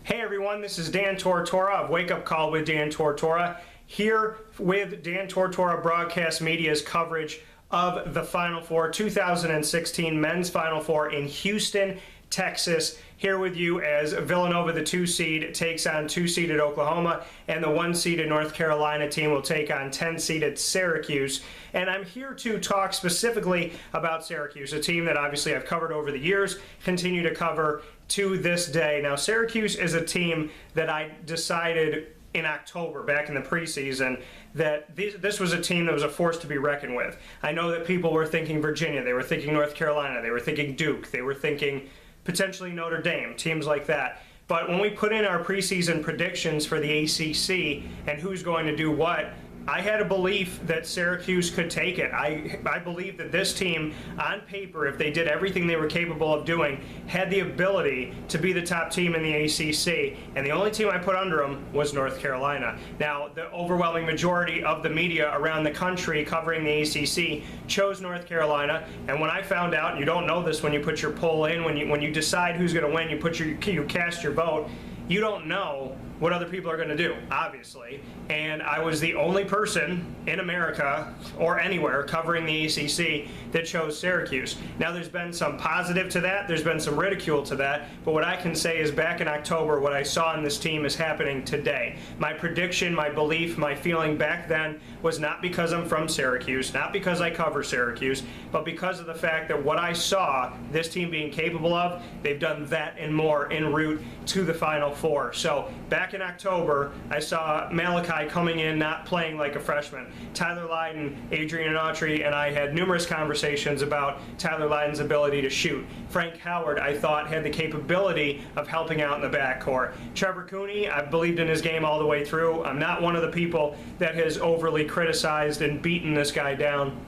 Hey everyone, this is Dan Tortora of Wake Up Call with Dan Tortora, here with Dan Tortora Broadcast Media's coverage of the Final Four, 2016 Men's Final Four in Houston, Texas. Here with you as Villanova, the 2 seed, takes on 2-seeded Oklahoma, and the 1-seeded North Carolina team will take on 10-seeded Syracuse. And I'm here to talk specifically about Syracuse, a team that obviously I've covered over the years, continue to cover to this day. Now, Syracuse is a team that I decided in October, back in the preseason, that this was a team that was a force to be reckoned with. I know that people were thinking Virginia, they were thinking North Carolina, they were thinking Duke, they were thinking potentially Notre Dame, teams like that. But when we put in our preseason predictions for the ACC and who's going to do what, I had a belief that Syracuse could take it. I believe that this team, on paper, if they did everything they were capable of doing, had the ability to be the top team in the ACC, and the only team I put under them was North Carolina. Now, the overwhelming majority of the media around the country covering the ACC chose North Carolina, and when I found out, and you don't know this when you put your poll in, when you decide who's going to win, you cast your vote, you don't know what other people are going to do, obviously. And I was the only person in America or anywhere covering the ACC that chose Syracuse. Now, there's been some positive to that, there's been some ridicule to that, but what I can say is back in October, what I saw in this team is happening today. My prediction, my belief, my feeling back then was not because I'm from Syracuse, not because I cover Syracuse, but because of the fact that what I saw this team being capable of, they've done that and more en route to the Final Four. So back in October, I saw Malachi coming in not playing like a freshman. Tyler Lydon, Adrian Autry, and I had numerous conversations about Tyler Lydon's ability to shoot. Frank Howard, I thought, had the capability of helping out in the backcourt. Trevor Cooney, I believed in his game all the way through. I'm not one of the people that has overly criticized and beaten this guy down.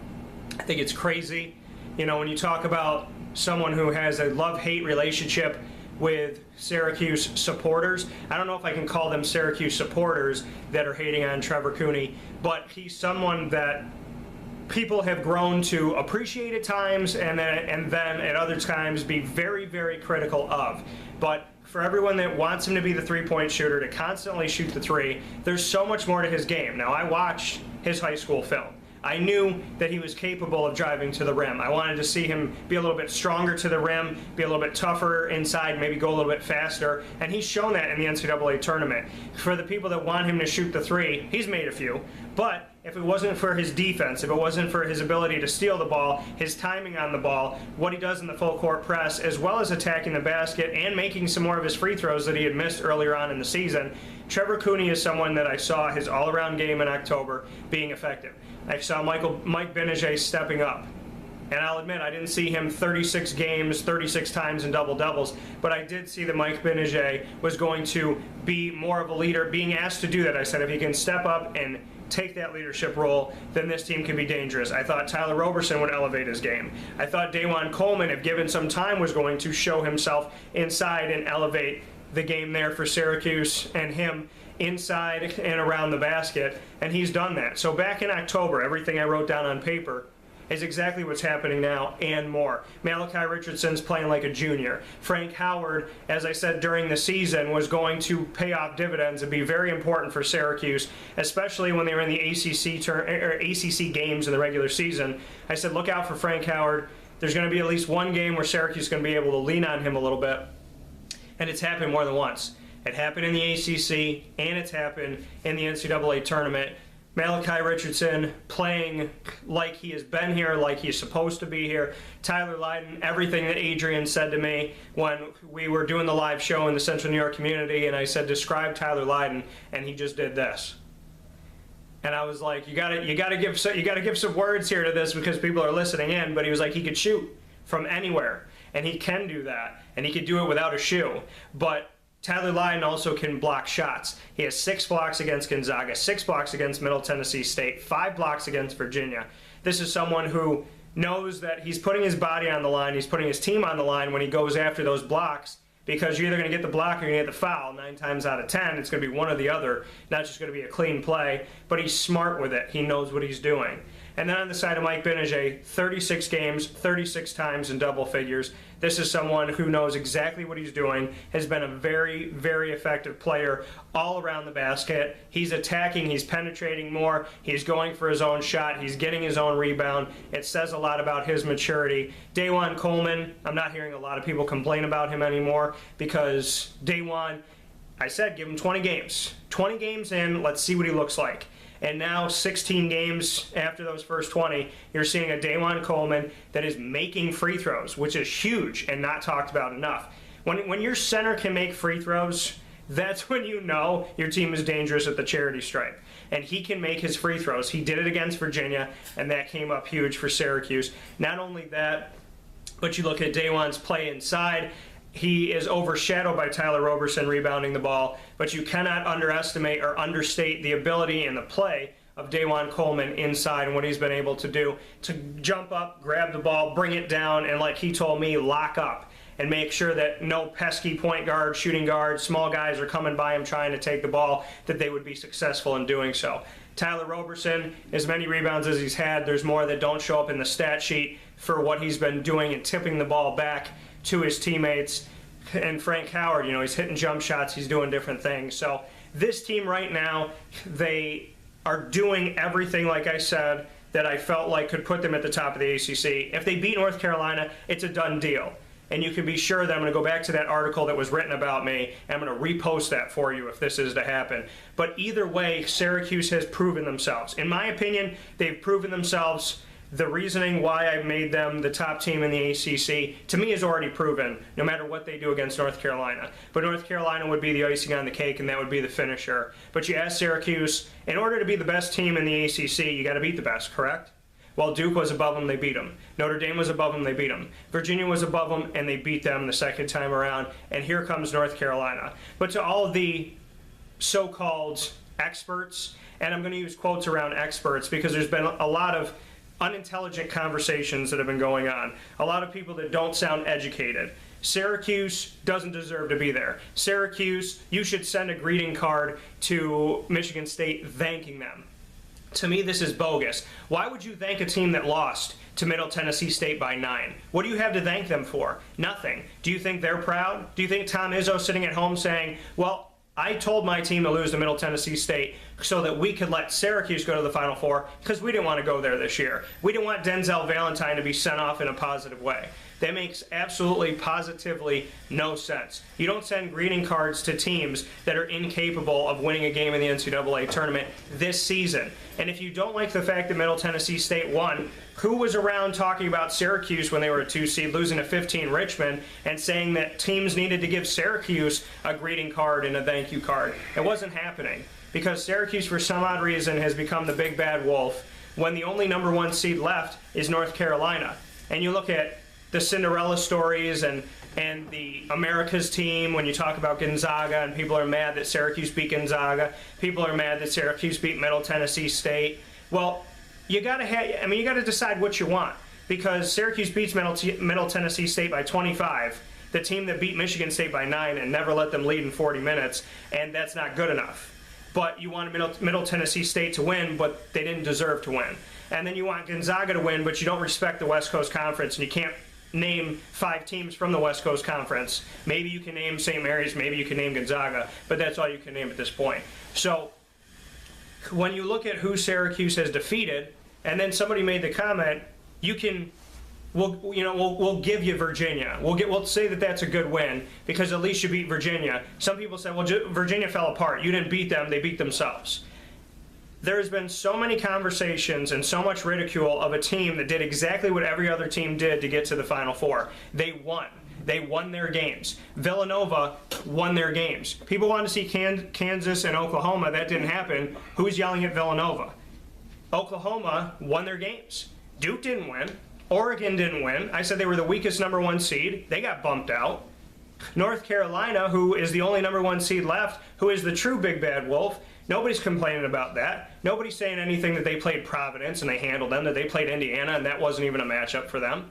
I think it's crazy. You know, when you talk about someone who has a love-hate relationship with Syracuse supporters. I don't know if I can call them Syracuse supporters that are hating on Trevor Cooney, but he's someone that people have grown to appreciate at times and then at other times be very, very critical of. But for everyone that wants him to be the three-point shooter, to constantly shoot the three, there's so much more to his game. Now, I watched his high school film. I knew that he was capable of driving to the rim. I wanted to see him be a little bit stronger to the rim, be a little bit tougher inside, maybe go a little bit faster, and he's shown that in the NCAA tournament. For the people that want him to shoot the three, he's made a few, but if it wasn't for his defense, if it wasn't for his ability to steal the ball, his timing on the ball, what he does in the full court press, as well as attacking the basket and making some more of his free throws that he had missed earlier on in the season, Trevor Cooney is someone that I saw his all-around game in October being effective. I saw Mike Gbinije stepping up. And I'll admit, I didn't see him 36 games, 36 times in double-doubles, but I did see that Mike Gbinije was going to be more of a leader, being asked to do that. I said, if he can step up and take that leadership role, then this team can be dangerous. I thought Tyler Roberson would elevate his game. I thought Dajuan Coleman, if given some time, was going to show himself inside and elevate the game there for Syracuse and him inside and around the basket, and he's done that. So back in October, everything I wrote down on paper is exactly what's happening now and more. Malachi Richardson's playing like a junior. Frank Howard, as I said during the season, was going to pay off dividends and be very important for Syracuse, especially when they were in the ACC games in the regular season. I said, look out for Frank Howard. There's going to be at least one game where Syracuse is going to be able to lean on him a little bit, and it's happened more than once. It happened in the ACC, and it's happened in the NCAA tournament. Malachi Richardson playing like he has been here, like he's supposed to be here. Tyler Lydon, everything that Adrian said to me when we were doing the live show in the Central New York community, and I said, describe Tyler Lydon, and he just did this. And I was like, you gotta give some words here to this because people are listening in. But he was like, he could shoot from anywhere, and he can do that, and he could do it without a shoe. But Tyler Lydon also can block shots. He has 6 blocks against Gonzaga, 6 blocks against Middle Tennessee State, 5 blocks against Virginia. This is someone who knows that he's putting his body on the line, he's putting his team on the line when he goes after those blocks, because you're either going to get the block or you're going to get the foul. 9 times out of 10, it's going to be one or the other, not just going to be a clean play, but he's smart with it. He knows what he's doing. And then on the side of Mike Benajay, 36 games, 36 times in double figures. This is someone who knows exactly what he's doing, has been a very, very effective player all around the basket. He's attacking, he's penetrating more, he's going for his own shot, he's getting his own rebound. It says a lot about his maturity. Dajuan Coleman, I'm not hearing a lot of people complain about him anymore because Dajuan, I said give him 20 games. 20 games in, let's see what he looks like. And now 16 games after those first 20, you're seeing a Dajuan Coleman that is making free throws, which is huge and not talked about enough. When your center can make free throws, that's when you know your team is dangerous at the charity stripe. And he can make his free throws. He did it against Virginia, and that came up huge for Syracuse. Not only that, but you look at Dajuan's play inside. He is overshadowed by Tyler Roberson rebounding the ball, but you cannot underestimate or understate the ability and the play of Dajuan Coleman inside and what he's been able to do to jump up, grab the ball, bring it down, and like he told me, lock up and make sure that no pesky point guard, shooting guard, small guys are coming by him trying to take the ball, that they would be successful in doing so. Tyler Roberson, as many rebounds as he's had, there's more that don't show up in the stat sheet for what he's been doing and tipping the ball back to his teammates. And Frank Howard, you know, he's hitting jump shots, he's doing different things. So this team right now, they are doing everything, like I said, that I felt like could put them at the top of the ACC. If they beat North Carolina, it's a done deal. And you can be sure that I'm going to go back to that article that was written about me, and I'm going to repost that for you if this is to happen. But either way, Syracuse has proven themselves. In my opinion, they've proven themselves. The reasoning why I made them the top team in the ACC, to me, is already proven, no matter what they do against North Carolina. But North Carolina would be the icing on the cake, and that would be the finisher. But you ask Syracuse, in order to be the best team in the ACC, you got to beat the best, correct? Well, Duke was above them, they beat them. Notre Dame was above them, they beat them. Virginia was above them, and they beat them the second time around. And here comes North Carolina. But to all of the so-called experts, and I'm going to use quotes around experts because there's been a lot of unintelligent conversations that have been going on. A lot of people that don't sound educated. Syracuse doesn't deserve to be there. Syracuse, you should send a greeting card to Michigan State thanking them. To me, this is bogus. Why would you thank a team that lost to Middle Tennessee State by 9? What do you have to thank them for? Nothing. Do you think they're proud? Do you think Tom Izzo's sitting at home saying, well, I told my team to lose to Middle Tennessee State so that we could let Syracuse go to the Final Four because we didn't want to go there this year. We didn't want Denzel Valentine to be sent off in a positive way. That makes absolutely, positively no sense. You don't send greeting cards to teams that are incapable of winning a game in the NCAA tournament this season. And if you don't like the fact that Middle Tennessee State won, who was around talking about Syracuse when they were a 2 seed, losing to 15 Richmond, and saying that teams needed to give Syracuse a greeting card and a thank you card? It wasn't happening because Syracuse, for some odd reason, has become the big bad wolf when the only number 1 seed left is North Carolina. And you look at the Cinderella stories and the America's team when you talk about Gonzaga, and people are mad that Syracuse beat Gonzaga. People are mad that Syracuse beat Middle Tennessee State. Well, you got to decide what you want, because Syracuse beats Middle Tennessee State by 25, the team that beat Michigan State by 9 and never let them lead in 40 minutes, and that's not good enough. But you want Middle Tennessee State to win, but they didn't deserve to win. And then you want Gonzaga to win, but you don't respect the West Coast Conference, and you can't name 5 teams from the West Coast Conference. Maybe you can name St. Mary's, maybe you can name Gonzaga, but that's all you can name at this point. So when you look at who Syracuse has defeated, and then somebody made the comment, we'll give you Virginia. We'll say that that's a good win because at least you beat Virginia. Some people say, well, Virginia fell apart. You didn't beat them, they beat themselves. There's been so many conversations and so much ridicule of a team that did exactly what every other team did to get to the Final Four. They won. They won their games. Villanova won their games. People wanted to see Kansas and Oklahoma. That didn't happen. Who's yelling at Villanova? Oklahoma won their games. Duke didn't win. Oregon didn't win. I said they were the weakest number 1 seed. They got bumped out. North Carolina, who is the only number 1 seed left, who is the true big bad wolf, nobody's complaining about that. Nobody's saying anything that they played Providence and they handled them, that they played Indiana and that wasn't even a matchup for them.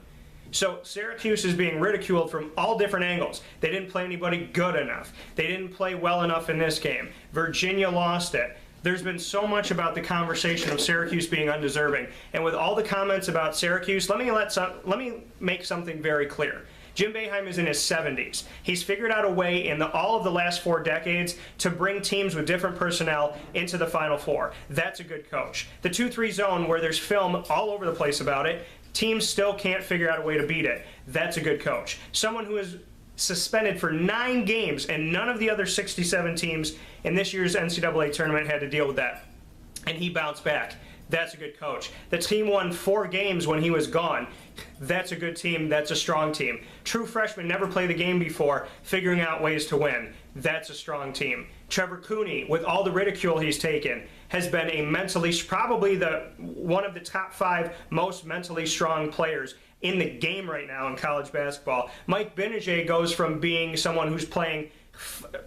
So Syracuse is being ridiculed from all different angles. They didn't play anybody good enough. They didn't play well enough in this game. Virginia lost it. There's been so much about the conversation of Syracuse being undeserving. And with all the comments about Syracuse, let me make something very clear. Jim Boeheim is in his 70s. He's figured out a way in all of the last 4 decades to bring teams with different personnel into the Final Four. That's a good coach. The 2-3 zone, where there's film all over the place about it, teams still can't figure out a way to beat it. That's a good coach. Someone who is suspended for 9 games, and none of the other 67 teams in this year's NCAA tournament had to deal with that. And he bounced back. That's a good coach. The team won 4 games when he was gone. That's a good team. That's a strong team. True freshmen never played the game before, figuring out ways to win. That's a strong team. Trevor Cooney, with all the ridicule he's taken, has been a mentally, probably one of the top 5 most mentally strong players in the game right now in college basketball. Mike Gbinije goes from being someone who's playing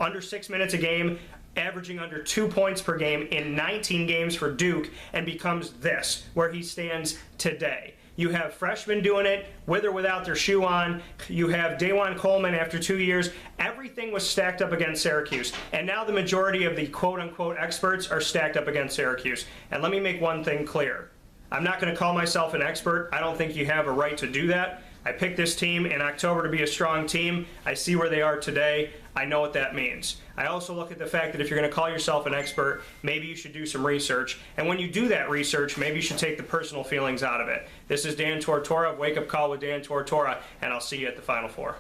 under 6 minutes a game, averaging under 2 points per game in 19 games for Duke, and becomes this, where he stands today. You have freshmen doing it with or without their shoe on. You have Dajuan Coleman after 2 years. Everything was stacked up against Syracuse. And now the majority of the quote-unquote experts are stacked up against Syracuse. And let me make one thing clear. I'm not going to call myself an expert. I don't think you have a right to do that. I picked this team in October to be a strong team. I see where they are today. I know what that means. I also look at the fact that if you're going to call yourself an expert, maybe you should do some research. And when you do that research, maybe you should take the personal feelings out of it. This is Dan Tortora of Wake Up Call with Dan Tortora, and I'll see you at the Final Four.